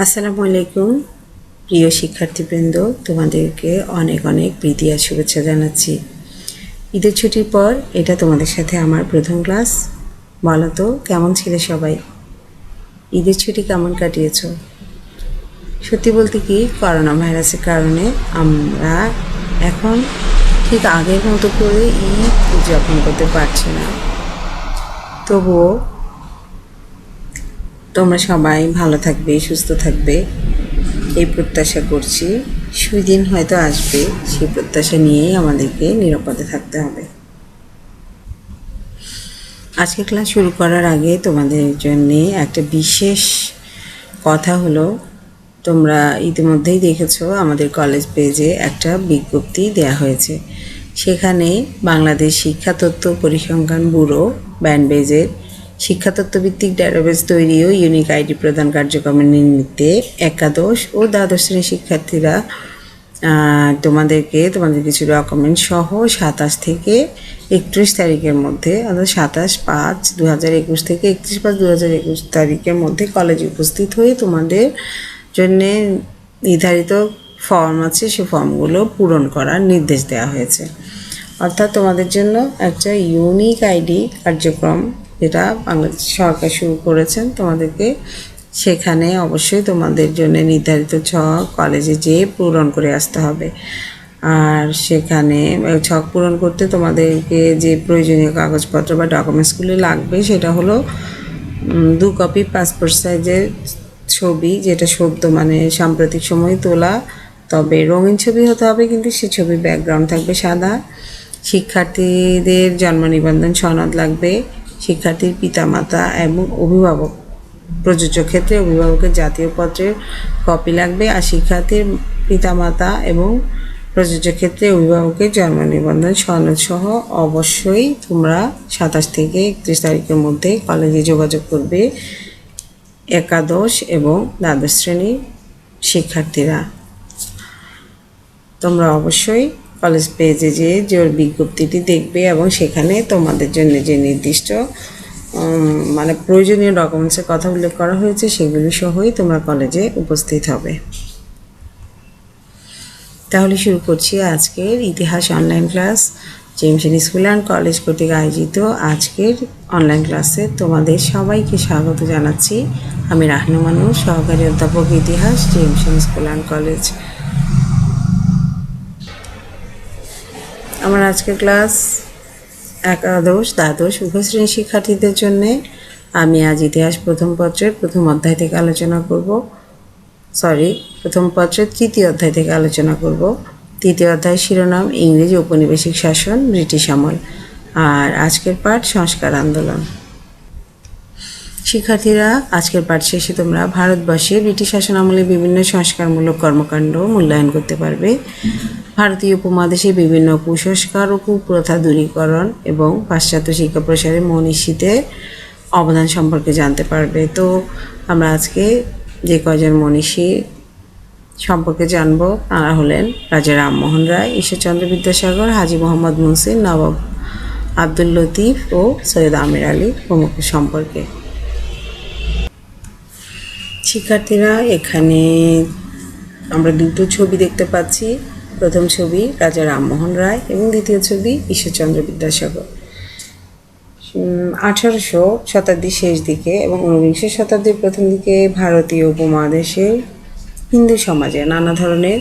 আসসালামু আলাইকুম প্রিয় শিক্ষার্থীবৃন্দ, তোমাদেরকে অনেক অনেক প্রীতি আর শুভেচ্ছা জানাচ্ছি। ঈদের ছুটির পর এটা তোমাদের সাথে আমার প্রথম ক্লাস। বলো তো কেমন ছিলে সবাই? ঈদের ছুটি কেমন কাটিয়েছ? সত্যি বলতে কি, করোনা ভাইরাসের কারণে আমরা এখন ঠিক আগের মতো করে ঈদ উদযাপন করতে পারছি না। তবুও তোমরা সবাই ভালো থাকবে, সুস্থ থাকবে এই প্রত্যাশা করছি। সুদিন হয়তো আসবে, সেই প্রত্যাশা নিয়েই আমাদেরকে নিরাপদে থাকতে হবে। আজকে ক্লাস শুরু করার আগে তোমাদের জন্যে একটা বিশেষ কথা হলো, তোমরা ইতিমধ্যেই দেখেছো আমাদের কলেজ পেজে একটা বিজ্ঞপ্তি দেয়া হয়েছে। সেখানে বাংলাদেশ শিক্ষা তথ্য পরিসংখ্যান ব্যুরো ব্যান্ডবেজের শিক্ষাতত্ত্বভিত্তিক ডেটাবেস তৈরি ও ইউনিক আইডি প্রদান কার্যক্রমের নিমিত্তে একাদশ ও দ্বাদশ শ্রেণীর শিক্ষার্থীরা তোমাদের কিছু ডকুমেন্ট সহ 27 থেকে 31 তারিখের মধ্যে, অর্থাৎ 27/5/2021 থেকে 31/5/2021 তারিখের মধ্যে কলেজে উপস্থিত হয়ে তোমাদের জন্যে নির্ধারিত ফর্ম আছে, সে ফর্মগুলো পূরণ করার নির্দেশ দেওয়া হয়েছে। অর্থাৎ তোমাদের জন্য একটা ইউনিক আইডি কার্যক্রম যেটা বাংলাদেশ সরকার শুরু করেছেন তোমাদেরকে, সেখানে অবশ্যই তোমাদের জন্য নির্ধারিত ছক কলেজে যেয়ে পূরণ করে আসতে হবে। আর সেখানে ছক পূরণ করতে তোমাদেরকে যে প্রয়োজনীয় কাগজপত্র বা ডকুমেন্টসগুলি লাগবে সেটা হলো 2 কপি পাসপোর্ট সাইজের ছবি, যেটা সদ্য সাম্প্রতিক সময়ে তোলা, তবে রঙিন ছবি হতে হবে, কিন্তু সে ছবির ব্যাকগ্রাউন্ড থাকবে সাদা। শিক্ষার্থীদের জন্ম নিবন্ধন সনদ লাগবে, শিক্ষার্থীর পিতামাতা এবং অভিভাবক, প্রযোজ্য ক্ষেত্রে অভিভাবকের জাতীয় পত্রের কপি লাগবে। আর শিক্ষার্থীর পিতামাতা এবং প্রযোজ্য ক্ষেত্রে অভিভাবকের জন্ম নিবন্ধন সনদ সহ অবশ্যই তোমরা 27 থেকে 31 তারিখের মধ্যে কলেজে যোগাযোগ করবে একাদশ এবং দ্বাদশ শ্রেণীর শিক্ষার্থীরা। তোমরা অবশ্যই কলেজ পেজে যে বিজ্ঞপ্তিটি দেখবে এবং সেখানে তোমাদের জন্য যে নির্দিষ্ট প্রয়োজনীয় ডকুমেন্টসের কথা উল্লেখ করা হয়েছে সেগুলি সহই তোমরা কলেজে উপস্থিত হবে। তাহলে শুরু করছি আজকের ইতিহাস online class. James school and college কর্তৃক আয়োজিত আজকের অনলাইন ক্লাসে তোমাদের সবাইকে স্বাগত জানাচ্ছি। আমি রাহনু মানু, সহকারী অধ্যাপক ইতিহাস, জেমস স্কুল অ্যান্ড কলেজ। আমার আজকের ক্লাস একাদশ দ্বাদশ উভয় শ্রেণীর শিক্ষার্থীদের জন্যে। আমি আজ ইতিহাস প্রথম পত্রের প্রথম অধ্যায় থেকে আলোচনা করব। প্রথম পত্রের তৃতীয় অধ্যায় থেকে আলোচনা করব। তৃতীয় অধ্যায় শিরোনাম ইংরেজ ঔপনিবেশিক শাসন, ব্রিটিশ আমল। আর আজকের পাঠ সংস্কার আন্দোলন। শিক্ষার্থীরা, আজকের পাঠ শেষে তোমরা ভারতবর্ষে ব্রিটিশ শাসন আমলে বিভিন্ন সংস্কারমূলক কর্মকাণ্ড মূল্যায়ন করতে পারবে। ভারতীয় উপমহাদেশে বিভিন্ন কুসংস্কার ও কুপ্রথা দূরীকরণ এবং পাশ্চাত্য শিক্ষা প্রসারে মনীষীদের অবদান সম্পর্কে জানতে পারবে। তো আমরা আজকে যে কয়জন মনীষী সম্পর্কে জানব তারা হলেন রাজা রামমোহন রায়, ঈশ্বরচন্দ্র বিদ্যাসাগর, হাজী মোহাম্মদ মুহসিন, নবাব আব্দুল লতিফ ও সৈয়দ আমির আলী প্রমুখ সম্পর্কে। শিক্ষার্থীরা, এখানে আমরা দুটো ছবি দেখতে পাচ্ছি। প্রথম ছবি রাজা রামমোহন রায় এবং দ্বিতীয় ছবি ঈশ্বরচন্দ্র বিদ্যাসাগর। 18শো শতাব্দীর শেষ দিকে এবং 19বিংশ শতাব্দীর প্রথম দিকে ভারতীয় উপমহাদেশের হিন্দু সমাজে নানা ধরনের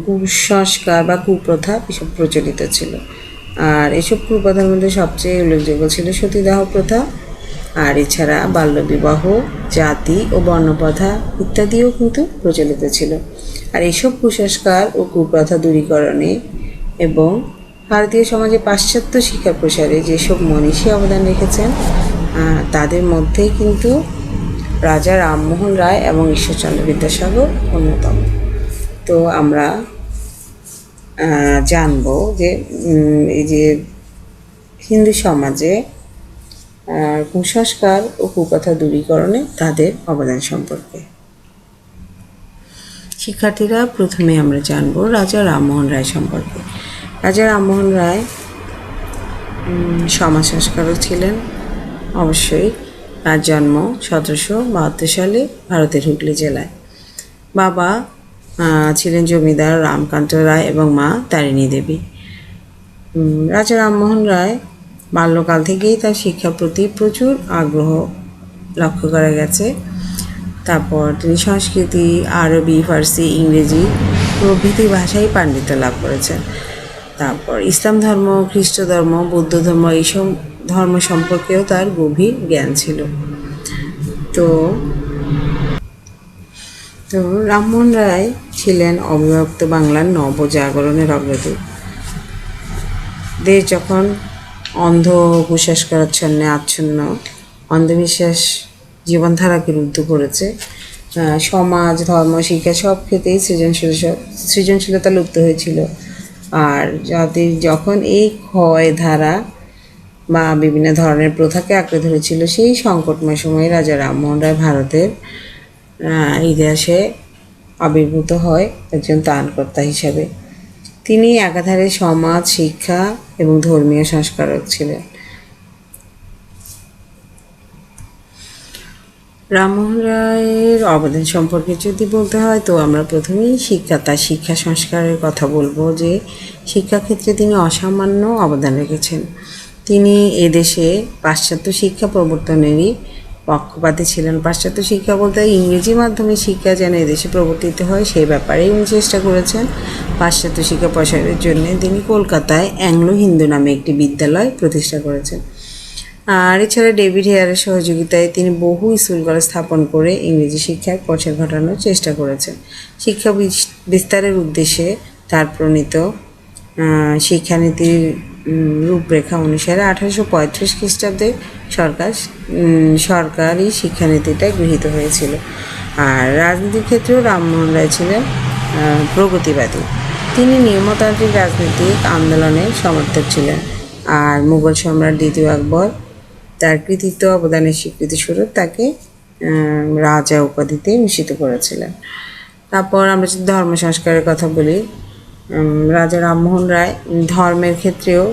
কুসংস্কার বা কুপ্রথা এসব প্রচলিত ছিল। আর এসব কুপ্রথার মধ্যে সবচেয়ে উল্লেখযোগ্য ছিল সতীদাহ প্রথা, আর এছাড়া বাল্যবিবাহ, জাতি ও বর্ণপ্রথা ইত্যাদিও কিন্তু প্রচলিত ছিল। আর এসব কুসংস্কার ও কুপ্রথা দূরীকরণে এবং ভারতীয় সমাজে পাশ্চাত্য শিক্ষা প্রসারে যেসব মনীষী অবদান রেখেছেন তাদের মধ্যে কিন্তু রাজা রামমোহন রায় এবং ঈশ্বরচন্দ্র বিদ্যাসাগর অন্যতম। তো আমরা জানব যে এই যে হিন্দু সমাজে কুসংস্কার ও কুপ্রথা দূরীকরণে তাদের অবদান সম্পর্কে। শিক্ষার্থীরা, প্রথমে আমরা জানব রাজা রামমোহন রায় সম্পর্কে। রাজা রামমোহন রায় সমাজ সংস্কারক ছিলেন অবশ্যই। তার জন্ম 1772 সালে ভারতের হুগলি জেলায়। বাবা ছিলেন জমিদার রামকান্ত রায় এবং মা তারিণী দেবী। রাজা রামমোহন রায় বাল্যকাল থেকেই তার শিক্ষার প্রতি প্রচুর আগ্রহ লক্ষ্য করা গেছে। তারপর তিনি সংস্কৃতি, আরবি, ফার্সি, ইংরেজি প্রভৃতি ভাষায় পাণ্ডিত্য লাভ করেছেন। তারপর ইসলাম ধর্ম, খ্রিস্ট ধর্ম, বৌদ্ধ ধর্ম এইসব ধর্ম সম্পর্কেও তার গভীর জ্ঞান ছিল। তো রামমোহন রায় ছিলেন অবিভক্ত বাংলার নবজাগরণের অগ্রদূত। দেশ যখন অন্ধ কুসংস্কারাচ্ছন্নে আচ্ছন্ন, অন্ধবিশ্বাস জীবনধারাকে রুদ্ধ করেছে, সমাজ, ধর্ম, শিক্ষা সব ক্ষেত্রেই সৃজনশীলতা লুপ্ত হয়েছিল। আর জাতির যখন এই ক্ষয় ধারা বা বিভিন্ন ধরনের প্রথাকে আঁকড়ে ধরেছিল, সেই সংকটময় সময়ে রাজা রামমোহন রায় ভারতের ইতিহাসে আবির্ভূত হয় একজন ত্রাণকর্তা হিসাবে। তিনি একাধারে সমাজ, শিক্ষা এবং ধর্মীয় সংস্কারক ছিলেন। রামমোহন রায়ের অবদান সম্পর্কে যদি বলতে হয়, তো আমরা প্রথমেই তার শিক্ষা সংস্কারের কথা বলবো, যে শিক্ষাক্ষেত্রে তিনি অসামান্য অবদান রেখেছেন। তিনি এদেশে পাশ্চাত্য শিক্ষা প্রবর্তনেরই পক্ষপাতী ছিলেন। পাশ্চাত্য শিক্ষা বলতে ইংরেজি মাধ্যমে শিক্ষা যেন এদেশে প্রবর্তিত হয়, সেই ব্যাপারেই উনি চেষ্টা করেছেন। পাশ্চাত্য শিক্ষা প্রসারের জন্য তিনি কলকাতায় অ্যাংলো হিন্দু নামে একটি বিদ্যালয় প্রতিষ্ঠা করেছেন। আর এছাড়া ডেভিড হেয়ারের সহযোগিতায় তিনি বহু স্কুল কলেজ স্থাপন করে ইংরেজি শিক্ষার প্রসার ঘটানোর চেষ্টা করেছেন। শিক্ষা বিস্তারের উদ্দেশ্যে তার প্রণীত শিক্ষানীতির রূপরেখা অনুসারে 1835 খ্রিস্টাব্দে সরকারি শিক্ষানীতিটা গৃহীত হয়েছিল। আর রাজনীতির ক্ষেত্রেও রামমোহন রায় ছিলেন প্রগতিবাদী। তিনি নিয়মতান্ত্রিক রাজনৈতিক আন্দোলনের সমর্থক ছিলেন। আর মুঘল সম্রাট দ্বিতীয় আকবর তার কৃতিত্ব অবদানের স্বীকৃতিস্বরূপ তাকে রাজা উপাধিতে ভূষিত করেছিলেন। তারপর আমরা যদি ধর্ম সংস্কারের কথা বলি, রাজা রামমোহন রায় ধর্মের ক্ষেত্রেও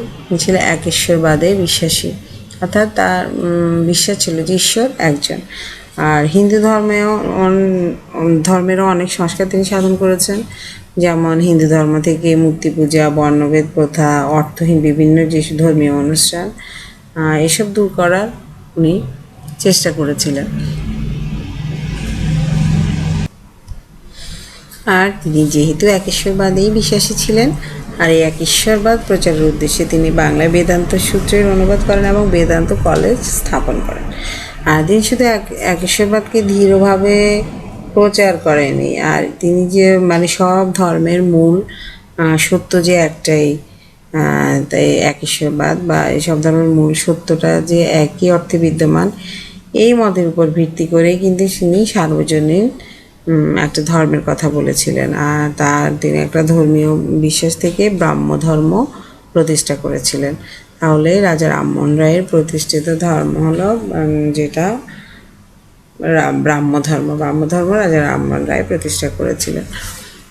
ছিল একেশ্বরবাদে বিশ্বাসী, অর্থাৎ তার বিশ্বাস ছিল যে ঈশ্বর একজন। আর হিন্দু ধর্মেরও অনেক সংস্কার তিনি সাধন করেছেন, যেমন হিন্দু ধর্ম থেকে মূর্তি পূজা, বর্ণভেদ প্রথা, অর্থহীন বিভিন্ন যে ধর্মীয় অনুষ্ঠান, এসব দূর করার উনি চেষ্টা করেছিলেন। আর তিনি যেহেতু একেশ্বরবাদেই বিশ্বাসী ছিলেন, আর এই একেশ্বরবাদ প্রচারের উদ্দেশ্যে তিনি বাংলায় বেদান্ত সূত্রের অনুবাদ করেন এবং বেদান্ত কলেজ স্থাপন করেন। আর তিনি শুধু একেশ্বরবাদকে দৃঢ়ভাবে প্রচার করেনি, আর তিনি যে সব ধর্মের মূল সত্য যে একটাই, তাই একেশ্বরবাদ বা এসব ধর্মের মূল সত্যটা যে একই অর্থে বিদ্যমান, এই মতের উপর ভিত্তি করে কিন্তু তিনি সার্বজনীন একটা ধর্মের কথা বলেছিলেন। আর তিনি একটা ধর্মীয় বিশ্বাস থেকে ব্রাহ্ম ধর্ম প্রতিষ্ঠা করেছিলেন। তাহলে রাজা রামমোহন রায়ের প্রতিষ্ঠিত ধর্ম হলো যেটা ব্রাহ্ম ধর্ম রাজা রামমোহন রায় প্রতিষ্ঠা করেছিলেন।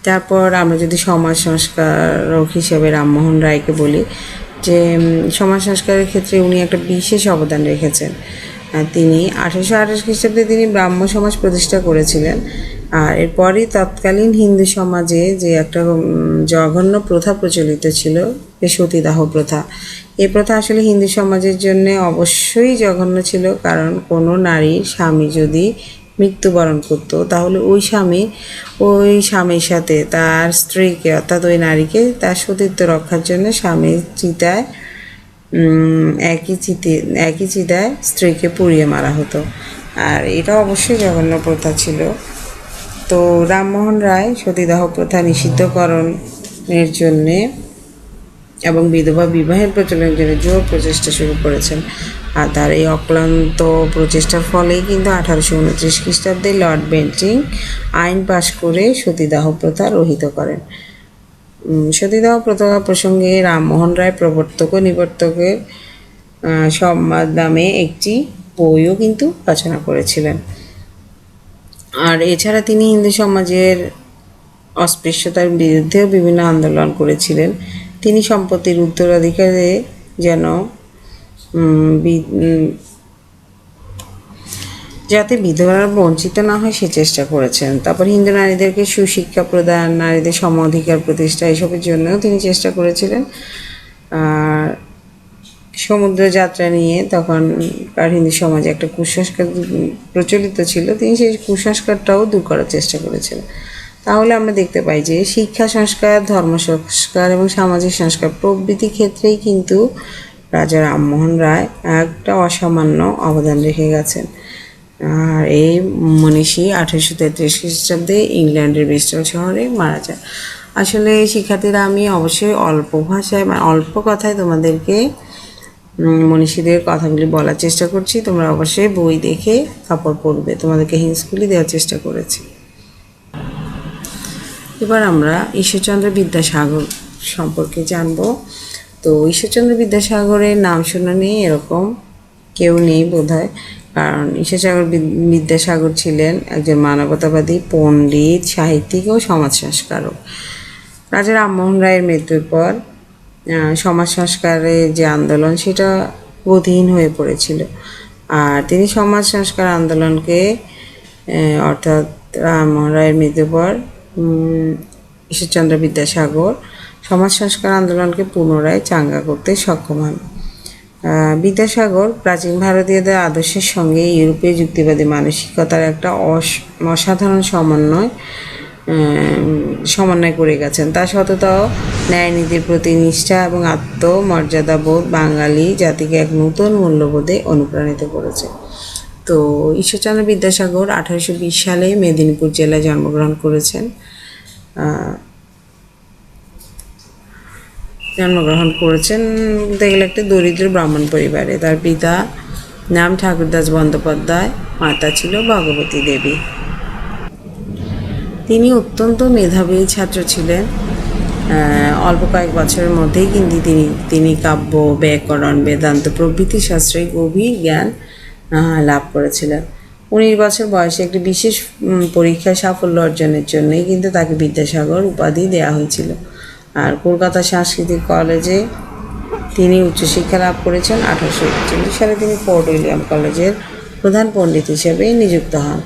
তারপর আমরা যদি সমাজ সংস্কারক হিসেবে রামমোহন রায়কে বলি, যে সমাজ সংস্কারের ক্ষেত্রে উনি একটা বিশেষ অবদান রেখেছেন। তিনি 1828 খ্রিস্টাব্দে তিনি ব্রাহ্ম সমাজ প্রতিষ্ঠা করেছিলেন। আর এরপরই তৎকালীন হিন্দু সমাজে যে একটা জঘন্য প্রথা প্রচলিত ছিল, সতীদাহ প্রথা। এই প্রথা আসলে হিন্দু সমাজের জন্য অবশ্যই জঘন্য ছিল, কারণ কোনো নারীর স্বামী যদি মৃত্যুবরণ করত, তাহলে ওই স্বামীর সাথে তার স্ত্রীকে, অর্থাৎ ওই নারীকে তার সতীত্ব রক্ষার জন্য স্বামীর চিতায় একই চিতায় স্ত্রীকে পুড়িয়ে মারা হতো। আর এটা অবশ্যই জঘন্য প্রথা ছিল। তো রামমোহন রায় সতীদাহ প্রথা নিষিদ্ধকরণের জন্যে এবং বিধবা বিবাহের প্রচলনের জন্য জোর প্রচেষ্টা শুরু করেছেন। আর তার এই অক্লান্ত প্রচেষ্টার ফলেই কিন্তু 1829 খ্রিস্টাব্দে লর্ড বেন্টিং আইন পাশ করে সতীদাহ প্রথা রহিত করেন। সতীদাহ প্রথা প্রসঙ্গে রামমোহন রায় প্রবর্তক ও নিবর্তকের সংবাদ নামে একটি বইও কিন্তু রচনা করেছিলেন। আর এছাড়া তিনি হিন্দু সমাজের অস্পৃশ্যতার বিরুদ্ধেও বিভিন্ন আন্দোলন করেছিলেন। তিনি সম্পত্তির উত্তরাধিকারে যেন যাতে বিধবারা বঞ্চিত না হয় সে চেষ্টা করেছেন। তারপর হিন্দু নারীদেরকে সুশিক্ষা প্রদান, নারীদের সম অধিকার প্রতিষ্ঠা এসবের জন্যও তিনি চেষ্টা করেছিলেন। আর সমুদ্র যাত্রা নিয়ে তখনকার হিন্দু সমাজে একটা কুসংস্কার প্রচলিত ছিল, তিনি সেই কুসংস্কারটাও দূর করার চেষ্টা করেছিলেন। তাহলে আমরা দেখতে পাই যে শিক্ষা সংস্কার, ধর্ম সংস্কার এবং সামাজিক সংস্কার প্রভৃতি ক্ষেত্রেই কিন্তু রাজা রামমোহন রায় একটা অসামান্য অবদান রেখে গেছেন। আর এই মনীষী 1833 খ্রিস্টাব্দে ইংল্যান্ডের ব্রিস্টল শহরে মারা যায়। আসলে শিক্ষার্থীরা আমি অবশ্যই অল্প ভাষায় অল্প কথায় তোমাদেরকে মনীষীদের কথাগুলি বলার চেষ্টা করছি। তোমরা অবশ্যই বই দেখে তারপর পড়বে, তোমাদেরকে হিন্টসগুলি দেওয়ার চেষ্টা করেছি। এবার আমরা ঈশ্বরচন্দ্র বিদ্যাসাগর সম্পর্কে জানব। তো ঈশ্বরচন্দ্র বিদ্যাসাগরের নাম শোনা নেই এরকম কেউ নেই বোধহয়, কারণ ঈশ্বরচন্দ্র বিদ্যাসাগর ছিলেন একজন মানবতাবাদী, পণ্ডিত, সাহিত্যিক ও সমাজ সংস্কারক। রাজা রামমোহন রায়ের মৃত্যুর পর সমাজ সংস্কারের যে আন্দোলন সেটা গতিহীন হয়ে পড়েছিল। আর তিনি সমাজ সংস্কার আন্দোলনকে অর্থাৎ রামমোহন রায়ের মৃত্যুর পর ঈশ্বরচন্দ্র বিদ্যাসাগর সমাজ সংস্কার আন্দোলনকে পুনরায় চাঙ্গা করতে সক্ষম হন। বিদ্যাসাগর প্রাচীন ভারতীয়দের আদর্শের সঙ্গে ইউরোপীয় যুক্তিবাদী মানসিকতার একটা অসাধারণ সমন্বয় করে গেছেন। তার সততা, ন্যায়নীতির প্রতি নিষ্ঠা এবং আত্মমর্যাদাবোধ বাঙালি জাতিকে এক নতুন মূল্যবোধে অনুপ্রাণিত করেছে। তো ঈশ্বরচন্দ্র বিদ্যাসাগর 1820 সালে মেদিনীপুর জেলায় জন্মগ্রহণ করেছেন। বলতে গেলে একটা দরিদ্র ব্রাহ্মণ পরিবারে। তার পিতা নাম ঠাকুরদাস বন্দ্যোপাধ্যায়, মাতা ছিল ভগবতী দেবী। তিনি অত্যন্ত মেধাবী ছাত্র ছিলেন। অল্প কয়েক বছরের মধ্যেই কিন্তু তিনি কাব্য, ব্যাকরণ, বেদান্ত প্রভৃতি শাস্ত্রে গভীর জ্ঞান লাভ করেছিলেন। 19 বছর বয়সে একটি বিশেষ পরীক্ষায় সাফল্য অর্জনের জন্যই কিন্তু তাকে বিদ্যাসাগর উপাধি দেওয়া হয়েছিল। আর কলকাতা সাংস্কৃতিক কলেজে তিনি উচ্চশিক্ষা লাভ করেছেন। 1841 সালে তিনি ফোর্ট উইলিয়াম কলেজের প্রধান পণ্ডিত হিসেবে নিযুক্ত হন।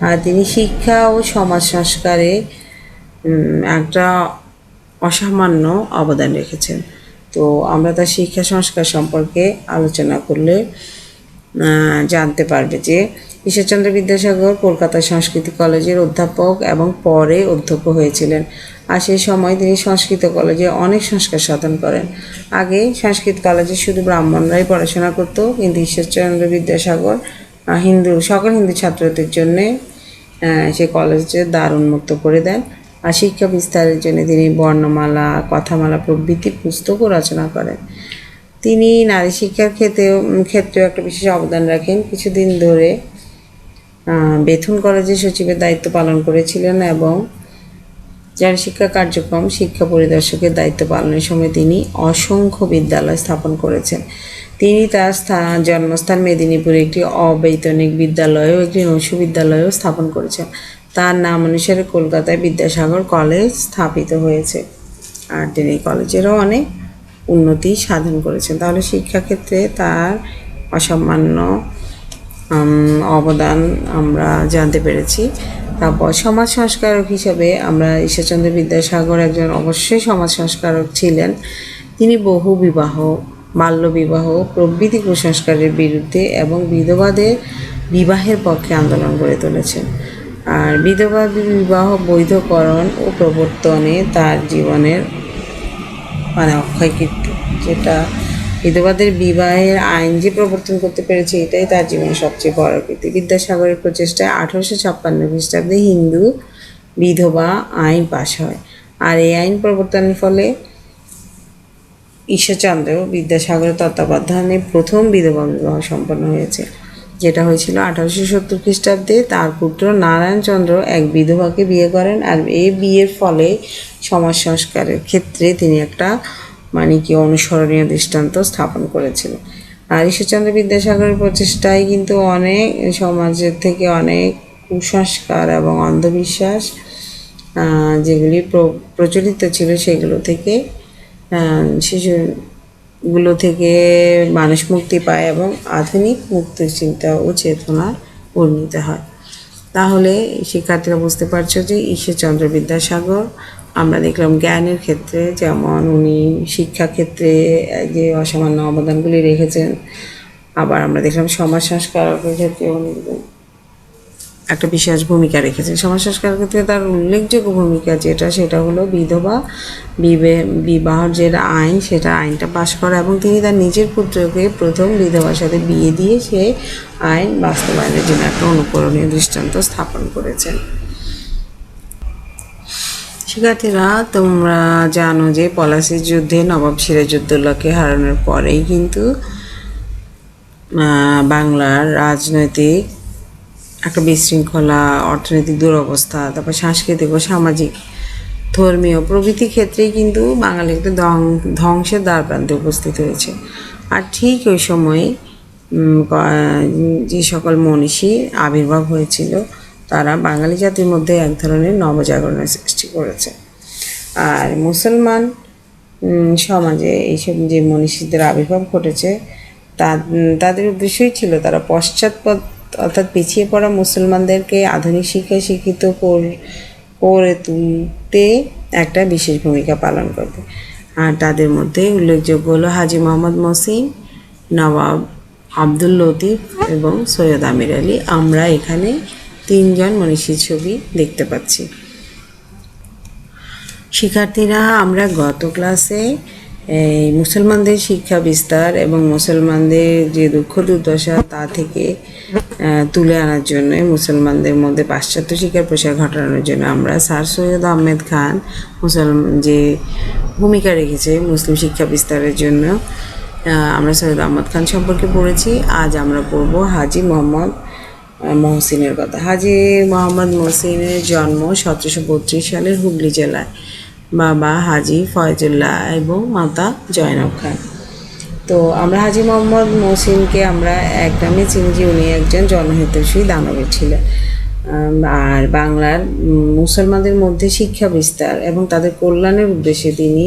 আর তিনি শিক্ষা ও সমাজ সংস্কারে একটা অসামান্য অবদান রেখেছেন। তো আমরা তার শিক্ষা সংস্কার সম্পর্কে আলোচনা করলে জানতে পারবে যে ঈশ্বরচন্দ্র বিদ্যাসাগর কলকাতা সংস্কৃত কলেজের অধ্যাপক এবং পরে অধ্যক্ষ হয়েছিলেন। আর সেই সময় তিনি সংস্কৃত কলেজে অনেক সংস্কার সাধন করেন। আগে সংস্কৃত কলেজে শুধু ব্রাহ্মণরাই পড়াশোনা করত, কিন্তু ঈশ্বরচন্দ্র বিদ্যাসাগর সকল হিন্দু ছাত্রদের জন্যে সে কলেজে দ্বার উন্মুক্ত করে দেন। আর শিক্ষা বিস্তারের জন্য তিনি বর্ণমালা, কথামালা প্রভৃতি পুস্তকও রচনা করেন। তিনি নারী শিক্ষার ক্ষেত্রেও একটা বিশেষ অবদান রাখেন। কিছুদিন ধরে বেথুন কলেজের সচিবের দায়িত্ব পালন করেছিলেন এবং নারী শিক্ষা কার্যক্রম শিক্ষা পরিদর্শকের দায়িত্ব পালনের সময় তিনি অসংখ্য বিদ্যালয় স্থাপন করেছেন। তিনি তার জন্মস্থান মেদিনীপুরে একটি অবৈতনিক বিদ্যালয় ও একটি নৈশ বিদ্যালয়ও স্থাপন করেছেন। তার নাম অনুসারে কলকাতায় বিদ্যাসাগর কলেজ স্থাপিত হয়েছে। আর তিনি কলেজেরও অনেক উন্নতি সাধন করেছেন। তাহলে শিক্ষাক্ষেত্রে তার অসামান্য অবদান আমরা জানতে পেরেছি। তারপর সমাজ সংস্কারক হিসেবে আমরা ঈশ্বরচন্দ্র বিদ্যাসাগর একজন অবশ্যই সমাজ সংস্কারক ছিলেন। তিনি বহু বিবাহ, বাল্যবিবাহ প্রভৃতি কুসংস্কারের বিরুদ্ধে এবং বিধবাদের বিবাহের পক্ষে আন্দোলন গড়ে তুলেছেন। আর বিধবা বিবাহ বৈধকরণ ও প্রবর্তনে তার জীবনের অক্ষয় কীর্তি, যেটা বিধবাদের বিবাহের আইন যে প্রবর্তন করতে পেরেছে এটাই তার জীবনের সবচেয়ে বড় কীর্তি। বিদ্যাসাগরের প্রচেষ্টায় 1856 খ্রিস্টাব্দে হিন্দু বিধবা আইন পাশ হয়। আর এই আইন প্রবর্তনের ফলে ঈশ্বরচন্দ্র বিদ্যাসাগরের তত্ত্বাবধানে প্রথম বিধবা বিবাহ সম্পন্ন হয়েছে, যেটা হয়েছিল 1870 খ্রিস্টাব্দে। তার পুত্র নারায়ণচন্দ্র এক বিধবাকে বিয়ে করেন। আর এই বিয়ের ফলে সমাজ সংস্কারের ক্ষেত্রে তিনি একটা অনুসরণীয় দৃষ্টান্ত স্থাপন করেছিলেন। আর ঈশ্বরচন্দ্র বিদ্যাসাগরের প্রচেষ্টায় কিন্তু অনেক সমাজের থেকে অনেক কুসংস্কার এবং অন্ধবিশ্বাস যেগুলি প্রচলিত ছিল সেগুলো থেকে মানুষ মুক্তি পায় এবং আধুনিক মুক্ত চিন্তা ও চেতনার উন্নীত হয়। তাহলে শিক্ষার্থীরা বুঝতে পারছো যে ঈশ্বরচন্দ্র বিদ্যাসাগর আমরা দেখলাম জ্ঞানের ক্ষেত্রে যেমন উনি শিক্ষা ক্ষেত্রে যে অসামান্য অবদানগুলি রেখেছেন, আবার আমরা দেখলাম সমাজ সংস্কারকের ক্ষেত্রে উনি একটা বিশেষ ভূমিকা রেখেছেন। সমাজ সংস্কারের ক্ষেত্রে তার উল্লেখযোগ্য ভূমিকা সেটা হলো বিধবা বিবাহর যে আইন, সেটা আইনটা পাশ করা, এবং তিনি তার নিজের পুত্রকে প্রথম বিধবার সাথে বিয়ে দিয়ে সে আইন বাস্তবায়নের জন্য একটা অনুকরণীয় দৃষ্টান্ত স্থাপন করেছেন। শিক্ষার্থীরা, তোমরা জানো যে পলাশির যুদ্ধে নবাব সিরাজউদ্দৌলাকে হারানোর পরেই কিন্তু বাংলার রাজনৈতিক একটা বিশৃঙ্খলা, অর্থনৈতিক দুরবস্থা, তারপর সাংস্কৃতিক ও সামাজিক, ধর্মীয় প্রভৃতি ক্ষেত্রেই কিন্তু বাঙালি একটা ধ্বংসের দ্বারপ্রান্তে উপস্থিত হয়েছে। আর ঠিক ওই সময়ে যে সকল মনীষী আবির্ভাব হয়েছিল তারা বাঙালি জাতির মধ্যে এক ধরনের নবজাগরণের সৃষ্টি করেছে। আর মুসলমান সমাজে এইসব যে মনীষীদের আবির্ভাব ঘটেছে তাদের উদ্দেশ্যই ছিল তারা পশ্চাৎপদ অর্থাৎ পিছিয়ে পড়া মুসলমানদেরকে আধুনিক শিক্ষায় শিক্ষিত করে তুলতে একটা বিশেষ ভূমিকা পালন করবে। আর তাদের মধ্যে উল্লেখযোগ্য হলো হাজী মোহাম্মদ মহসিন, নবাব আব্দুল লতিফ এবং সৈয়দ আমির আলী। আমরা এখানে 3 জন মনীষীর ছবি দেখতে পাচ্ছি। শিক্ষার্থীরা, আমরা গত ক্লাসে এই মুসলমানদের শিক্ষা বিস্তার এবং মুসলমানদের যে দুঃখ দুর্দশা তা থেকে তুলে আনার জন্য, মুসলমানদের মধ্যে পাশ্চাত্য শিক্ষার প্রসার ঘটানোর জন্য আমরা স্যার সৈয়দ আহমেদ খান যে ভূমিকা রেখেছে মুসলিম শিক্ষা বিস্তারের জন্য, আমরা সৈয়দ আহমদ খান সম্পর্কে পড়েছি। আজ আমরা পড়ব হাজী মোহাম্মদ মহসিনের কথা। হাজী মোহাম্মদ মহসিনের জন্ম 1732 সালের হুগলি জেলায়। বাবা হাজী ফয়জুল্লাহ এবং মাতা জয়নব খান। তো আমরা হাজী মোহাম্মদ মহসিনকে আমরা এক নামে চিনি যে উনি একজন জনহিতৈষী দানবীর ছিলেন। আর বাংলার মুসলমানদের মধ্যে শিক্ষা বিস্তার এবং তাদের কল্যাণের উদ্দেশ্যে তিনি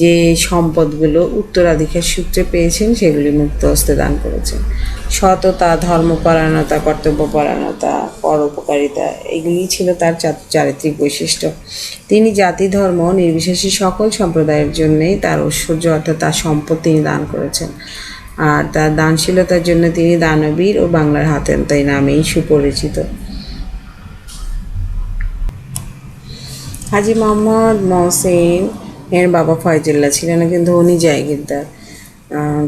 যে সম্পদগুলো উত্তরাধিকার সূত্রে পেয়েছেন সেগুলি মুক্ত হস্তে দান করেছেন। সততা, ধর্মপরায়ণতা, কর্তব্যপরায়ণতা, পরোপকারিতা এগুলি ছিল তার চারিত্রিক বৈশিষ্ট্য। তিনি জাতি ধর্ম নির্বিশেষে সকল সম্প্রদায়ের জন্যেই তার ঐশ্বর্য অর্থাৎ তার সম্পদ তিনি দান করেছেন। আর তার দানশীলতার জন্য তিনি দানবীর ও বাংলার হাতেমতাই নামেই সুপরিচিত। হাজী মোহাম্মদ মহসিন এর বাবা ফয়জুল্লাহ ছিলেন একজন ধনী জায়গিরদার।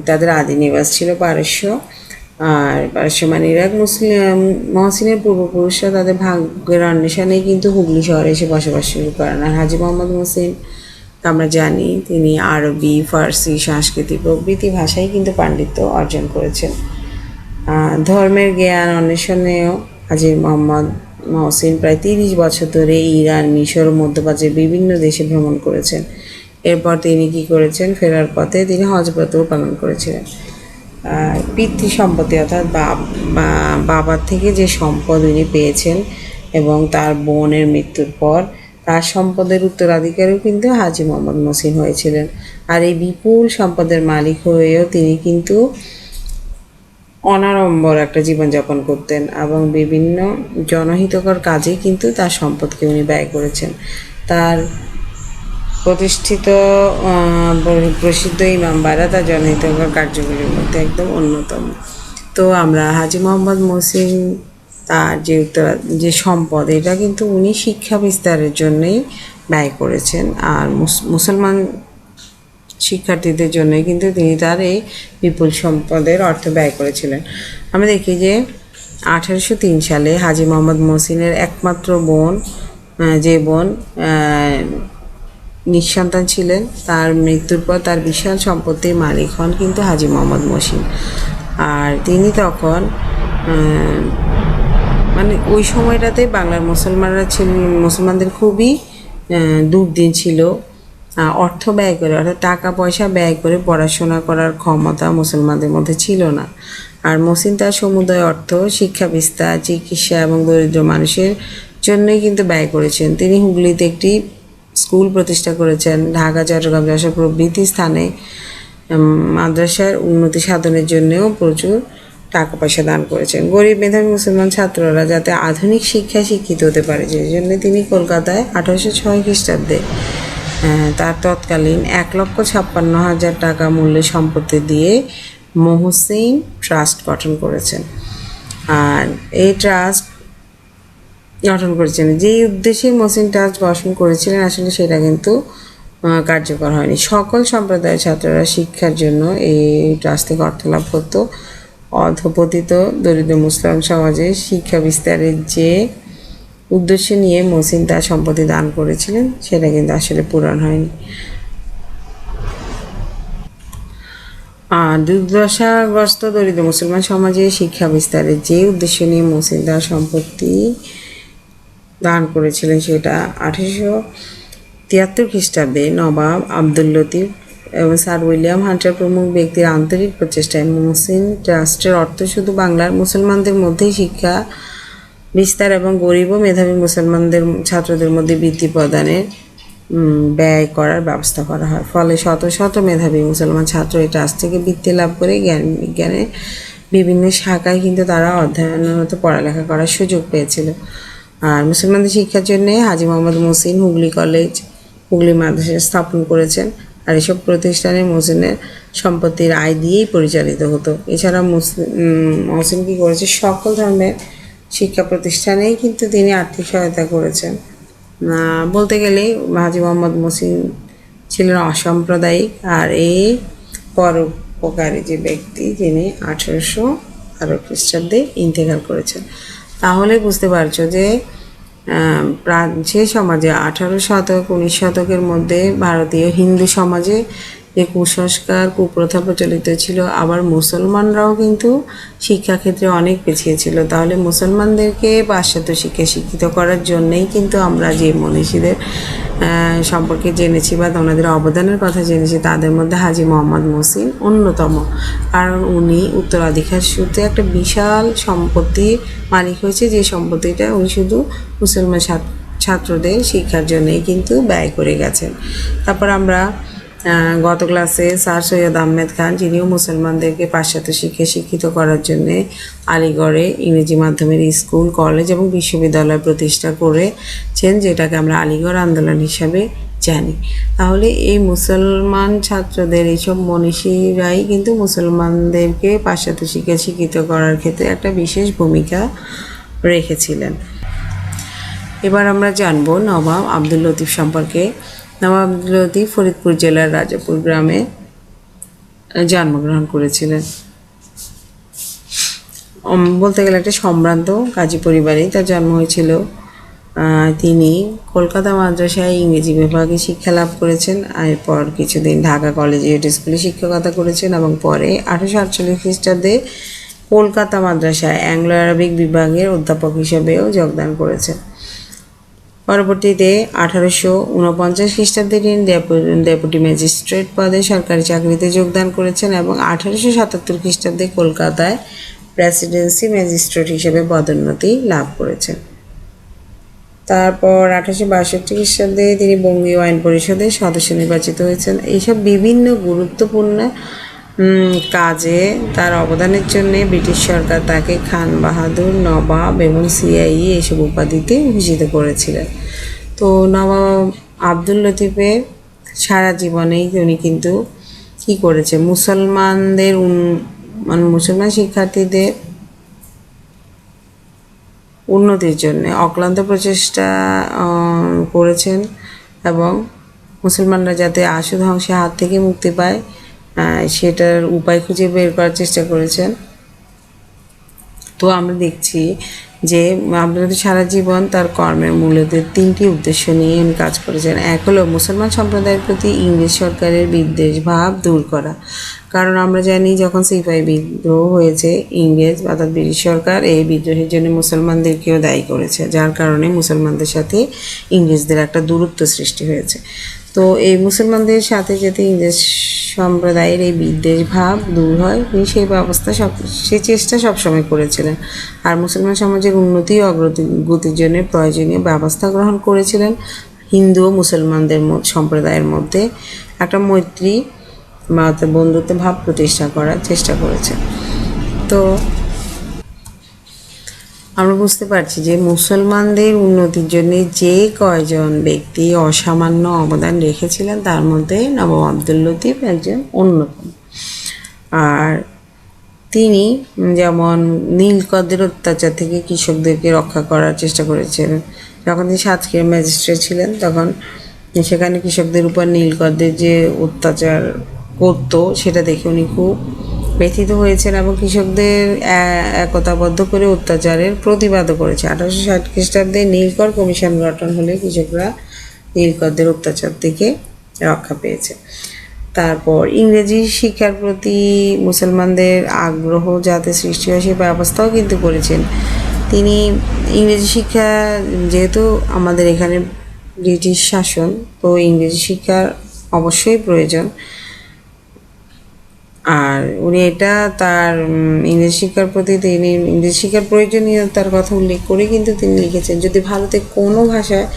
তাদের আদি নিবাস ছিল পারস্য। আর পারস্য মানে ইরাক। মহসিনের পূর্বপুরুষরা তাদের ভাগ্যের অন্বেষণেই কিন্তু হুগলি শহরে এসে বসবাস শুরু করেন। আর হাজী মোহাম্মদ মহসিন আমরা জানি তিনি আরবি, ফার্সি, সংস্কৃতি প্রভৃতি ভাষায় কিন্তু পাণ্ডিত্য অর্জন করেছেন। ধর্মের জ্ঞান অন্বেষণেও হাজী মোহাম্মদ মহসিন প্রায় 30 বছর ধরে ইরান, মিশর ও মধ্যপ্রাচ্যের বিভিন্ন দেশে ভ্রমণ করেছেন। এরপর তিনি কী করেছেন, ফেরার পথে তিনি হজব্রতও পালন করেছিলেন। পিতৃ সম্পত্তি অর্থাৎ বাবার থেকে যে সম্পদ উনি পেয়েছেন এবং তার বোনের মৃত্যুর পর তার সম্পদের উত্তরাধিকারীও কিন্তু হাজী মোহাম্মদ মহসিন হয়েছিলেন। আর এই বিপুল সম্পদের মালিক হয়েও তিনি কিন্তু অনাড়ম্বর একটা জীবনযাপন করতেন এবং বিভিন্ন জনহিতকর কাজে কিন্তু তার সম্পদকে উনি ব্যয় করেছেন। তার প্রতিষ্ঠিত প্রসিদ্ধ ইমামবাড়া তার জনহিতকর কার্যগুলির মধ্যে একদম অন্যতম। তো আমরা হাজী মোহাম্মদ মহসিন তার যে সম্পদ এটা কিন্তু উনি শিক্ষা বিস্তারের জন্যই ব্যয় করেছেন। আর মুসলমান শিক্ষার্থীদের জন্যই কিন্তু তিনি তার এই বিপুল সম্পদের অর্থ ব্যয় করেছিলেন। আমরা দেখি যে 1803 সালে হাজী মোহাম্মদ মহসিনের একমাত্র বোন নিঃসন্তান ছিলেন। তার মৃত্যুর পর তার বিশাল সম্পত্তির মালিক হন কিন্তু হাজী মোহাম্মদ মহসিন। আর তিনি তখন মানে ওই সময়টাতে বাংলার মুসলমানদের খুবই দুর্দিন ছিল। অর্থ ব্যয় করে অর্থাৎ টাকা পয়সা ব্যয় করে পড়াশোনা করার ক্ষমতা মুসলমানদের মধ্যে ছিল না। আর মহসিন তার সমুদয় অর্থ শিক্ষা বিস্তার, চিকিৎসা এবং দরিদ্র মানুষের জন্যই কিন্তু ব্যয় করেছেন। তিনি হুগলিতে একটি স্কুল প্রতিষ্ঠা করেছেন। ঢাকা, চট্টগ্রাম, যশোর প্রভৃতি স্থানে মাদ্রাসার উন্নতি সাধনের জন্যও প্রচুর টাকা পয়সা দান করেছেন। গরিব মেধাবী মুসলমান ছাত্ররা যাতে আধুনিক শিক্ষায় শিক্ষিত হতে পারে, সেই জন্য তিনি কলকাতায় 1806 খ্রিস্টাব্দে তার তৎকালীন 1,56,000 টাকা মূল্যের সম্পত্তি দিয়ে মহসিন ট্রাস্ট গঠন করেছেন। আর এই ট্রাস্ট গঠন করেছেন যেই উদ্দেশ্যে মহসিন ট্রাস্ট গঠন করেছিলেন, আসলে সেটা কিন্তু কার্যকর হয়নি। সকল সম্প্রদায়ের ছাত্ররা শিক্ষার জন্য এই ট্রাস্ট থেকে অর্থ লাভ করত। অধপতিত দরিদ্র মুসলিম সমাজে শিক্ষা বিস্তারের যে উদ্দেশ্য নিয়ে মহসিন তার সম্পত্তি দান করেছিলেন, সেটা কিন্তু আসলে পূরণ হয়নি। দুর্দশাগ্রস্ত দরিদ্র মুসলমান সমাজে শিক্ষা বিস্তারের যে উদ্দেশ্য নিয়ে মহসিন তার সম্পত্তি দান করেছিলেন, সেটা 1873 খ্রিস্টাব্দে নবাব আব্দুল লতিফ এবং স্যার উইলিয়াম হান্টার প্রমুখ ব্যক্তির আন্তরিক প্রচেষ্টায় মহসিন ট্রাস্টের অর্থ শুধু বাংলার মুসলমানদের মধ্যেই শিক্ষা বিস্তার এবং গরিব ও মেধাবী মুসলমানদের ছাত্রদের মধ্যে বৃত্তি প্রদানের ব্যয় করার ব্যবস্থা করা হয়। ফলে শত শত মেধাবী মুসলমান ছাত্র এই ট্রাস্ট থেকে বৃত্তি লাভ করে জ্ঞান বিজ্ঞানের বিভিন্ন শাখায় কিন্তু তারা অধ্যয়নরত পড়ালেখা করার সুযোগ পেয়েছিল। আর মুসলমানদের শিক্ষার জন্য হাজী মোহাম্মদ মহসিন হুগলি কলেজ, হুগলি মাদ্রাসা স্থাপন করেছেন। আর এসব প্রতিষ্ঠানে মহসিনের সম্পত্তির আয় দিয়েই পরিচালিত হতো। এছাড়া মহসিন কী করেছে, সকল ধর্মের শিক্ষা প্রতিষ্ঠানেই কিন্তু তিনি আর্থিক সহায়তা করেছেন। বলতে গেলে হাজী মোহাম্মদ মহসিন ছিলেন অসাম্প্রদায়িক আর এই পরোপকারী যে ব্যক্তি, যিনি 1812 খ্রিস্টাব্দে ইন্তেকাল করেছেন। তাহলে বুঝতে পারছো যে যে সমাজে 18 শতক 19 শতকের মধ্যে ভারতীয় হিন্দু সমাজে যে কুসংস্কার কুপ্রথা প্রচলিত ছিল, আবার মুসলমানরাও কিন্তু শিক্ষাক্ষেত্রে অনেক পিছিয়ে ছিল। তাহলে মুসলমানদেরকে পাশ্চাত্য শিক্ষায় শিক্ষিত করার জন্যেই কিন্তু আমরা যে মনীষীদের সম্পর্কে জেনেছি বা ওনাদের অবদানের কথা জেনেছি, তাদের মধ্যে হাজী মোহাম্মদ মহসিন অন্যতম। কারণ উনি উত্তরাধিকার সূত্রে একটা বিশাল সম্পত্তির মালিক হয়েছে, যে সম্পত্তিটা উনি শুধু মুসলমান ছাত্রদের শিক্ষার জন্যই কিন্তু ব্যয় করে গেছেন। তারপর আমরা গত ক্লাসে স্যার সৈয়দ আহমেদ খান, যিনিও মুসলমানদেরকে পাশ্চাত্য শিক্ষায় শিক্ষিত করার জন্যে আলিগড়ে ইংরেজি মাধ্যমের স্কুল, কলেজ এবং বিশ্ববিদ্যালয় প্রতিষ্ঠা করেছেন, যেটাকে আমরা আলিগড় আন্দোলন হিসাবে জানি। তাহলে এই মুসলমান ছাত্রদের এইসব মনীষীরাই কিন্তু মুসলমানদেরকে পাশ্চাত্য শিক্ষায় শিক্ষিত করার ক্ষেত্রে একটা বিশেষ ভূমিকা রেখেছিলেন। এবার আমরা জানব নবাব আব্দুল লতিফ সম্পর্কে। নবাব আব্দুল লতিফ ফরিদপুর জেলার রাজাপুর গ্রামে জন্মগ্রহণ করেছিলেন। বলতে গেলে একটা সম্ভ্রান্ত কাজী পরিবারেই তার জন্ম হয়েছিল। তিনি কলকাতা মাদ্রাসায় ইংরেজি বিভাগে শিক্ষা লাভ করেছেন। এরপর কিছুদিন ঢাকা কলেজিয়েট স্কুলে শিক্ষকতা করেছেন এবং পরে 1848 খ্রিস্টাব্দে কলকাতা মাদ্রাসায় অ্যাংলো আরবিক বিভাগের অধ্যাপক হিসেবেও যোগদান করেছেন। পরবর্তীতে 1849 খ্রিস্টাব্দে তিনি ডেপুটি ম্যাজিস্ট্রেট পদে সরকারি চাকরিতে যোগদান করেছেন এবং 1877 খ্রিস্টাব্দে কলকাতায় প্রেসিডেন্সি ম্যাজিস্ট্রেট হিসেবে পদোন্নতি লাভ করেছেন। তারপর 1862 খ্রিস্টাব্দে তিনি বঙ্গীয় আইন পরিষদের সদস্য নির্বাচিত হয়েছেন। এইসব বিভিন্ন গুরুত্বপূর্ণ কাজে তার অবদানের জন্য ব্রিটিশ সরকার তাকে খান বাহাদুর, নবাব এবং সিআইই এইসব উপাধিতে ভূষিত করেছিলেন। তো নবাব আব্দুল লতিফের সারা জীবনেই উনি কিন্তু কী করেছে, মুসলমানদের মুসলমান শিক্ষার্থীদের উন্নতির জন্য অক্লান্ত প্রচেষ্টা করেছেন এবং মুসলমানরা যাতে আশু ধ্বংসের হাত থেকে মুক্তি পায় সেটার উপায় খুঁজে বের করার চেষ্টা করেছেন। তো আমরা দেখছি যে আপনাদের সারা জীবন তার কর্মের মূলত 3টি উদ্দেশ্য নিয়ে উনি কাজ করেছেন। এক হলো মুসলমান সম্প্রদায়ের প্রতি ইংরেজ সরকারের বিদ্বেষ ভাব দূর করা। কারণ আমরা জানি যখন সিপাহী বিদ্রোহ হয়েছে, ইংরেজ অর্থাৎ ব্রিটিশ সরকার এই বিদ্রোহের জন্য মুসলমানদেরকেও দায়ী করেছে, যার কারণে মুসলমানদের সাথে ইংরেজদের একটা দূরত্ব সৃষ্টি হয়েছে। তো এই মুসলমানদের সাথে যাতে ইংরেজ সম্প্রদায়ের এই বিদ্বেষ ভাব দূর হয়, তিনি সেই চেষ্টা সবসময় করেছিলেন। আর মুসলমান সমাজের উন্নতি ও অগ্রগতির জন্য প্রয়োজনীয় ব্যবস্থা গ্রহণ করেছিলেন। হিন্দু ও মুসলমানদের সম্প্রদায়ের মধ্যে একটা মৈত্রী বা বন্ধুত্ব ভাব প্রতিষ্ঠা করার চেষ্টা করেছেন। তো আমরা বুঝতে পারছি যে মুসলমানদের উন্নতির জন্য যে কয়জন ব্যক্তি অসামান্য অবদান রেখেছিলেন তার মধ্যে নবাব আবদুল লতিফ একজন অন্যতম। আর তিনি যেমন নীলকরদের অত্যাচার থেকে কৃষকদেরকে রক্ষা করার চেষ্টা করেছিলেন। যখন তিনি সাতক্ষীরা ম্যাজিস্ট্রেট ছিলেন তখন সেখানে কৃষকদের উপর নীলকরদের যে অত্যাচার করতো সেটা দেখে উনি খুব ব্যথিত হয়েছেন এবং কৃষকদের একতাবদ্ধ করে অত্যাচারের প্রতিবাদও করেছে। 1860 খ্রিস্টাব্দে নীলকর কমিশন গঠন হলে কৃষকরা নীলকরদের অত্যাচার থেকে রক্ষা পেয়েছে। তারপর ইংরেজি শিক্ষার প্রতি মুসলমানদের আগ্রহ যাতে সৃষ্টি হয় সে ব্যবস্থাও কিন্তু করেছেন তিনি। ইংরেজি শিক্ষা যেহেতু আমাদের এখানে ব্রিটিশ শাসন, তো ইংরেজি শিক্ষার অবশ্যই প্রয়োজন। আর উনি এটা তার ইংরেজি শিক্ষার প্রতি তিনি ইংরেজি শিক্ষার প্রয়োজনীয়তার কথা উল্লেখ করে কিন্তু তিনি লিখেছেন যদি ভারতে কোনো ভাষায়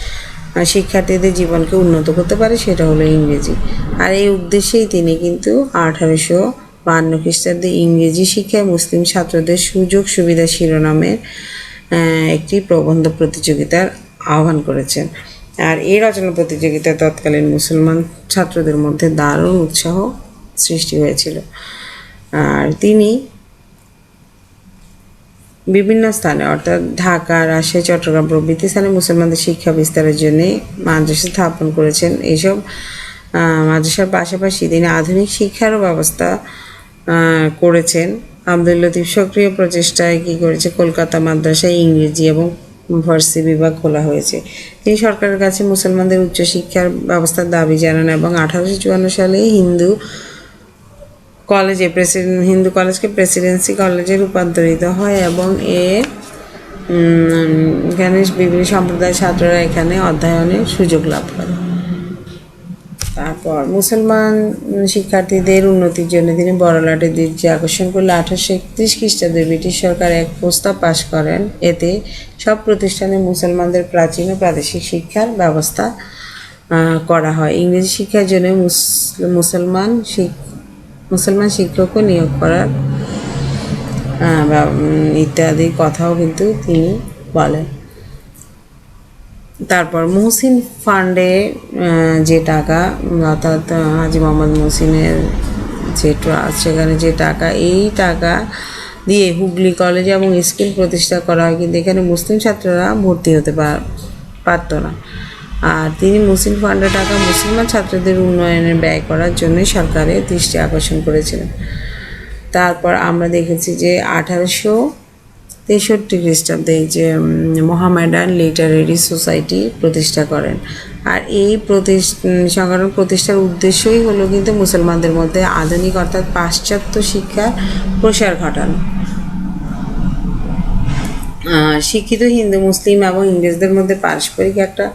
শিক্ষার্থীদের জীবনকে উন্নত করতে পারে সেটা হলো ইংরেজি। আর এই উদ্দেশ্যেই তিনি কিন্তু 1852 খ্রিস্টাব্দে ইংরেজি শিক্ষায় মুসলিম ছাত্রদের সুযোগ সুবিধা শিরোনামের একটি প্রবন্ধ প্রতিযোগিতার আহ্বান করেছেন। আর এই রচনা প্রতিযোগিতায় তৎকালীন মুসলমান ছাত্রদের মধ্যে দারুণ উৎসাহ সৃষ্টি হয়েছিল। আর তিনি বিভিন্ন স্থানে অর্থাৎ ঢাকা, রাজশাহী, চট্টগ্রাম প্রভৃতি স্থানে মুসলমানদের শিক্ষা বিস্তারের জন্য মাদ্রাসা স্থাপন করেছেন। এইসব মাদ্রাসার পাশাপাশি তিনি আধুনিক শিক্ষারও ব্যবস্থা করেছেন। আবদুল লতিফ সক্রিয় প্রচেষ্টায় কী করেছে, কলকাতা মাদ্রাসায় ইংরেজি এবং ফার্সি বিভাগ খোলা হয়েছে। তিনি সরকারের কাছে মুসলমানদের উচ্চশিক্ষার ব্যবস্থার দাবি জানান এবং 1854 সালে হিন্দু কলেজকে প্রেসিডেন্সি কলেজে রূপান্তরিত হয় এবং এখানে বিভিন্ন সম্প্রদায়ের ছাত্ররা এখানে অধ্যয়নের সুযোগ লাভ করে। তারপর মুসলমান শিক্ষার্থীদের উন্নতির জন্য তিনি বড়লাটের দৃষ্টি আকর্ষণ করলে 1831 খ্রিস্টাব্দে ব্রিটিশ সরকার এক প্রস্তাব পাশ করেন। এতে সব প্রতিষ্ঠানে মুসলমানদের প্রাচীন ও প্রাদেশিক শিক্ষার ব্যবস্থা করা হয়। ইংরেজি শিক্ষার জন্য মুসলমান শিক্ষকও নিয়োগ করার ইত্যাদি কথাও কিন্তু তিনি বলেন। তারপর মুহসিন ফান্ডে যে টাকা অর্থাৎ হাজী মোহাম্মদ মুহসিনের যে ট্রাস্ট, সেখানে যে টাকা, এই টাকা দিয়ে হুগলি কলেজ এবং স্কুল প্রতিষ্ঠা করা হয়, কিন্তু এখানে মুসলিম ছাত্ররা ভর্তি হতে পারত না। আর তিনি মুসলিম ফান্ডের টাকা মুসলমান ছাত্রদের উন্নয়নে ব্যয় করার জন্যই সরকারের দৃষ্টি আকর্ষণ করেছিলেন। তারপর আমরা দেখেছি যে 1863 খ্রিস্টাব্দে যে মোহামেডান লিটারেরি সোসাইটি প্রতিষ্ঠা করেন। আর এই সংগঠন প্রতিষ্ঠার উদ্দেশ্যই হলো কিন্তু মুসলমানদের মধ্যে আধুনিক অর্থাৎ পাশ্চাত্য শিক্ষার প্রসার ঘটানো। শিক্ষিত হিন্দু, মুসলিম এবং ইংরেজদের মধ্যে পারস্পরিক একটা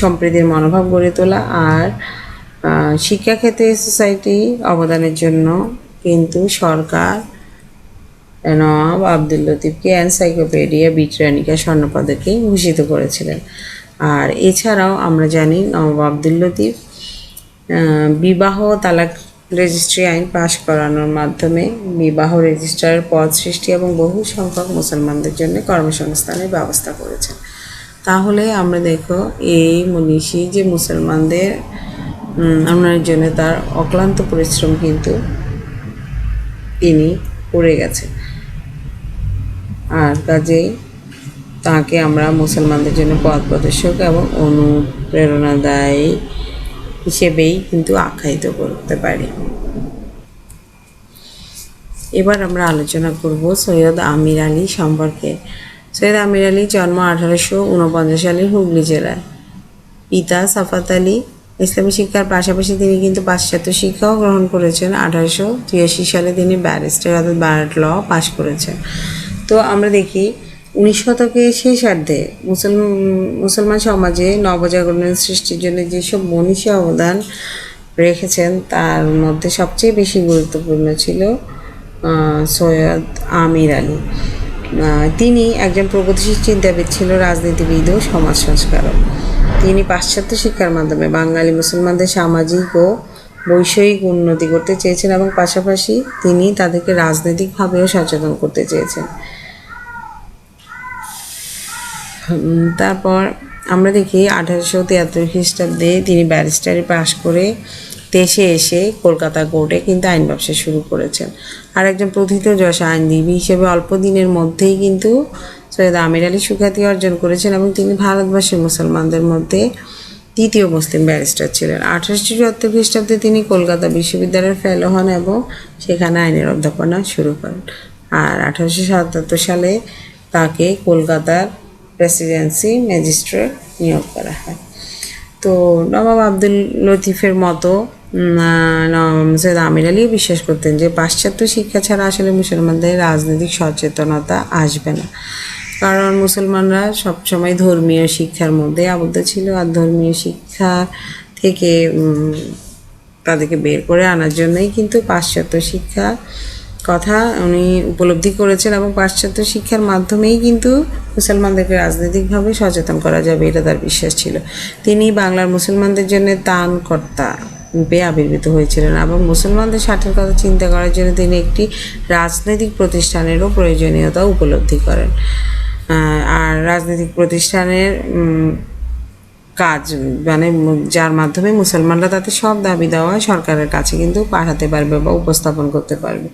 সম্প্রীতির মনোভাব গড়ে তোলা। আর শিক্ষাক্ষেত্রে সোসাইটি অবদানের জন্য কিন্তু সরকার নবাব আবদুল লতিফকে এনসাইক্লোপিডিয়া ব্রিটানিকা স্বর্ণপদকে ভূষিত করেছিলেন। আর এছাড়াও আমরা জানি নবাব আবদুল লতিফ বিবাহ তালাক রেজিস্ট্রি আইন পাশ করানোর মাধ্যমে বিবাহ রেজিস্ট্রারের পদ সৃষ্টি এবং বহু সংখ্যক মুসলমানদের জন্য কর্মসংস্থানের ব্যবস্থা করেছেন। তাহলে আমরা দেখো এই মনীষী যে মুসলমানদের উন্নয়নের জন্য তার অক্লান্ত পরিশ্রম কিন্তু তিনি করে গেছেন। আর কাজেই তাকে আমরা মুসলমানদের জন্য পথ প্রদর্শক এবং অনুপ্রেরণাদায়ী হিসেবেই কিন্তু আখ্যায়িত করতে পারি। এবার আমরা আলোচনা করব সৈয়দ আমির আলী সম্পর্কে। সৈয়দ আমির আলী জন্ম 1849 সালের হুগলি জেলায়। পিতা সাফাত আলী। ইসলামী শিক্ষার পাশাপাশি তিনি কিন্তু পাশ্চাত্য শিক্ষাও গ্রহণ করেছেন। 1883 সালে তিনি ব্যারিস্টার অর্থাৎ বারট ল পাশ করেছেন। তো আমরা দেখি 19 শতকের শেষার্ধে মুসলমান সমাজে নবজাগরণের সৃষ্টির জন্য যেসব মনীষী অবদান রেখেছেন তার মধ্যে সবচেয়ে বেশি গুরুত্বপূর্ণ ছিল সৈয়দ আমির আলী। তিনি একজন প্রগতিশীল চিন্তাবিদ ছিল, রাজনীতিবিদ ও সমাজ সংস্কারক। তিনি পাশ্চাত্য শিক্ষার মাধ্যমে বাঙালি মুসলমানদের সামাজিক ও বৈষয়িক উন্নতি করতে চেয়েছেন এবং পাশাপাশি তিনি তাদেরকে রাজনৈতিকভাবেও সচেতন করতে চেয়েছেন। তারপর আমরা দেখি 1873 খ্রিস্টাব্দে তিনি ব্যারিস্টারি পাশ করে দেশে এসে কলকাতা কোর্টে কিন্তু আইন ব্যবসা শুরু করেছেন। আর একজন প্রথিতযশা আইনজীবী হিসেবে অল্প দিনের মধ্যেই কিন্তু সৈয়দ আমির আলী সুখ্যাতি অর্জন করেছেন এবং তিনি ভারতবর্ষের মুসলমানদের মধ্যে তৃতীয় মুসলিম ব্যারিস্টার ছিলেন। 1874 খ্রিস্টাব্দে তিনি কলকাতা বিশ্ববিদ্যালয়ের ফেলো হন এবং সেখানে আইনের অধ্যাপনা শুরু করেন। আর 1877 সালে তাকে কলকাতার প্রেসিডেন্সি ম্যাজিস্ট্রেট নিয়োগ করা হয়। তো নবাব আব্দুল লতিফের মতো সৈয়দ আমির আলীও বিশ্বাস করতেন যে পাশ্চাত্য শিক্ষা ছাড়া আসলে মুসলমানদের রাজনৈতিক সচেতনতা আসবে না, কারণ মুসলমানরা সবসময় ধর্মীয় শিক্ষার মধ্যে আবদ্ধ ছিল। আর ধর্মীয় শিক্ষা থেকে তাদেরকে বের করে আনার জন্যই কিন্তু পাশ্চাত্য শিক্ষা কথা উনি উপলব্ধি করেছেন এবং পাশ্চাত্য শিক্ষার মাধ্যমেই কিন্তু মুসলমানদেরকে রাজনৈতিকভাবে সচেতন করা যাবে, এটা তার বিশ্বাস ছিল। তিনি বাংলার মুসলমানদের জন্য ত্রাণকর্তা রূপে আবির্ভূত হয়েছিলেন এবং মুসলমানদের স্বার্থের কথা চিন্তা করার জন্য তিনি একটি রাজনৈতিক প্রতিষ্ঠানেরও প্রয়োজনীয়তা উপলব্ধি করেন। আর রাজনৈতিক প্রতিষ্ঠানের কাজ মানে যার মাধ্যমে মুসলমানরা তাদের সব দাবি দেওয়া সরকারের কাছে কিন্তু পাঠাতে পারবে বা উপস্থাপন করতে পারবে।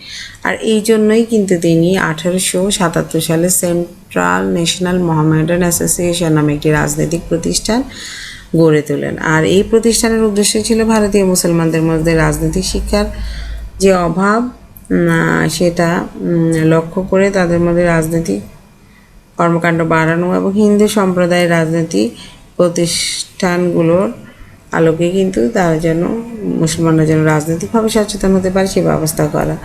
আর এই জন্যই কিন্তু তিনি 1877 সালে সেন্ট্রাল ন্যাশনাল মোহামেডান অ্যাসোসিয়েশন নামে একটি রাজনৈতিক প্রতিষ্ঠান গড়ে তোলেন। আর এই প্রতিষ্ঠানের উদ্দেশ্য ছিল ভারতীয় মুসলমানদের মধ্যে রাজনৈতিক শিক্ষার যে অভাব সেটা লক্ষ্য করে তাদের মধ্যে রাজনৈতিক কর্মকাণ্ড বাড়ানো এবং হিন্দু সম্প্রদায়ের রাজনৈতিক প্রতিষ্ঠানগুলোর আলোকে কিন্তু তারা যেন মুসলমানরা যেন রাজনৈতিকভাবে সচেতন হতে পারে সে ব্যবস্থা করা।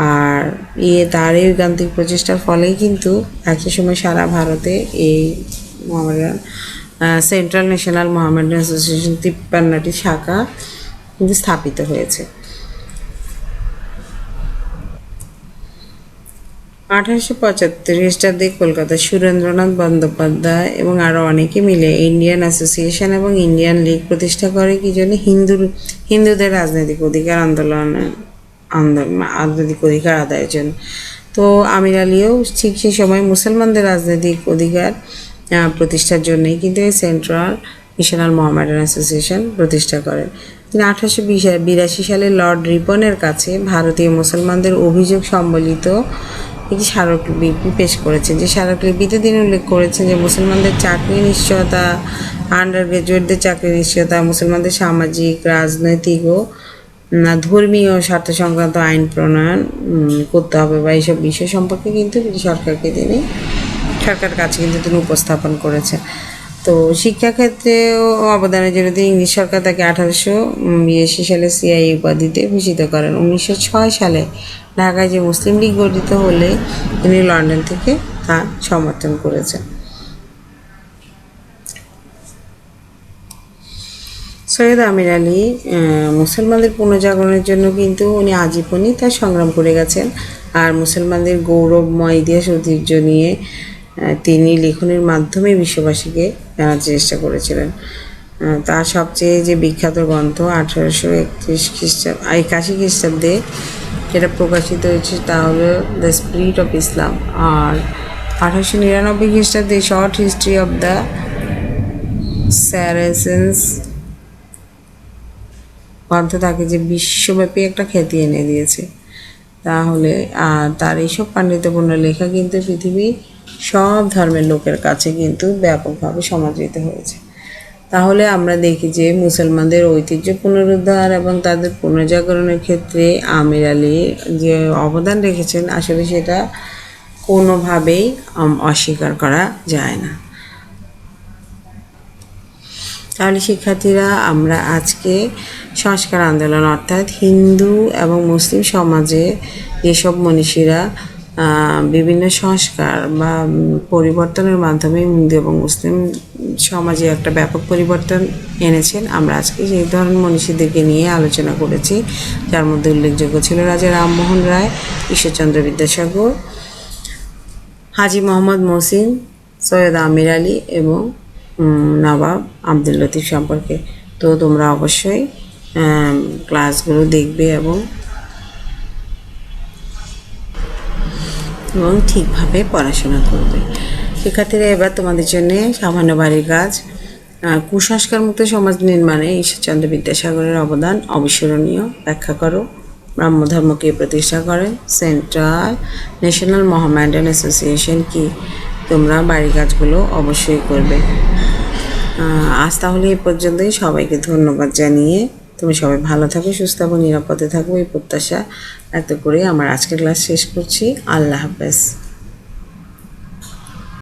আর তার এই ঐকান্তিক প্রচেষ্টার ফলেই কিন্তু একই সময় সারা ভারতে এই Mohammedan Central National Mohammedan Association 53টি শাখা কিন্তু স্থাপিত হয়েছে। 1875 খ্রিস্টাব্দে কলকাতার সুরেন্দ্রনাথ বন্দ্যোপাধ্যায় এবং আরও অনেকে মিলে ইন্ডিয়ান অ্যাসোসিয়েশন এবং ইন্ডিয়ান লীগ প্রতিষ্ঠা করে কি জন্য হিন্দুদের রাজনৈতিক অধিকার রাজনৈতিক অধিকার আদায়ের জন্য। তো আমির আলীও ঠিক সেই সময় মুসলমানদের রাজনৈতিক অধিকার প্রতিষ্ঠার জন্যই কিন্তু এই সেন্ট্রাল ন্যাশনাল মোহামেডান অ্যাসোসিয়েশন প্রতিষ্ঠা করেন। তিনি 1882 সালে লর্ড রিপনের কাছে ভারতীয় মুসলমানদের অভিযোগ সম্বলিত একটি স্মারকলিপি পেশ করেছেন। যে স্মারকলিপিতে তিনি উল্লেখ করেছেন যে মুসলমানদের চাকরি নিশ্চয়তা, আন্ডার গ্রাজুয়েটদের চাকরি নিশ্চয়তা, মুসলমানদের সামাজিক, রাজনৈতিক ও ধর্মীয় স্বার্থ সংক্রান্ত আইন প্রণয়ন করতে হবে বা এইসব বিষয় সম্পর্কে কিন্তু সরকারের কাছে কিন্তু তিনি উপস্থাপন করেছেন। তো শিক্ষাক্ষেত্রেও অবদানের জন্য তিনি ইংলিশ সরকার তাকে 1882 সালে সিআই উপাধিতে ভূষিত করেন। 1906 সালে ঢাকায় যে মুসলিম লীগ গঠিত হলে তিনি লন্ডন থেকে তা সমর্থন করেছেন। সৈয়দ আমির আলী মুসলমানদের পুনর্জাগরণের জন্য কিন্তু উনি আজীবনই তার সংগ্রাম করে গেছেন। আর মুসলমানদের গৌরবময় ইতিহাস ঐতিহ্য নিয়ে তিনি লেখনের মাধ্যমে বিশ্ববাসীকে জানার চেষ্টা করেছিলেন। তার সবচেয়ে যে বিখ্যাত গ্রন্থ 1881 খ্রিস্টাব্দে যেটা প্রকাশিত হয়েছে তা হলো দ্য স্পিরিট অফ ইসলাম। আর 1899 খ্রিস্টাব্দে শর্ট হিস্ট্রি অফ দ্য স্যারাসেন্স গ্রন্থ তাকে যে বিশ্বব্যাপী একটা খ্যাতি এনে দিয়েছে। তাহলে তার এইসব পাণ্ডিত্যপূর্ণ লেখা কিন্তু পৃথিবীর সব ধর্মের লোকের কাছে কিন্তু ব্যাপকভাবে সমাদৃত হয়েছে। তাহলে আমরা দেখি যে মুসলমানদের ঐতিহ্য পুনরুদ্ধার এবং তাদের পুনর্জাগরণের ক্ষেত্রে আমির আলী যে অবদান রেখেছেন আসলে সেটা কোনোভাবেই অস্বীকার করা যায় না। তাহলে শিক্ষার্থীরা, আমরা আজকে সংস্কার আন্দোলন অর্থাৎ হিন্দু এবং মুসলিম সমাজে যেসব মনীষীরা বিভিন্ন সংস্কার বা পরিবর্তনের মাধ্যমে হিন্দু এবং মুসলিম সমাজে একটা ব্যাপক পরিবর্তন এনেছেন, আমরা আজকে সেই ধরনের মনীষীদেরকে নিয়ে আলোচনা করেছি, যার মধ্যে উল্লেখযোগ্য ছিল রাজা রামমোহন রায়, ঈশ্বরচন্দ্র বিদ্যাসাগর, হাজী মোহাম্মদ মহসিন, সৈয়দ আমির আলী এবং নবাব আব্দুল লতিফ সম্পর্কে। তো তোমরা অবশ্যই ক্লাসগুলো দেখবে এবং ঠিকভাবে পড়াশোনা করবে। শিক্ষার্থীরা, এবার তোমাদের জন্য সামান্য বাড়ির কাজ। কুসংস্কার মুক্ত সমাজ নির্মাণে ঈশ্বরচন্দ্র বিদ্যাসাগরের অবদান অবিস্মরণীয়। ব্যাখ্যা করো। ব্রাহ্ম ধর্ম কে প্রতিষ্ঠা করেন? সেন্ট্রাল ন্যাশনাল মোহামেডান অ্যাসোসিয়েশন কি? তোমরা বাড়ির কাজগুলো অবশ্যই করবে। আজ তাহলে এই পর্যন্তই। সবাইকে ধন্যবাদ জানিয়ে তুমি সবাই ভালো থাকো, সুস্থ এবং নিরাপদে থাকো এই প্রত্যাশা ব্যক্ত করে আমার আজকের ক্লাস শেষ করছি। আল্লাহ হাফেজ।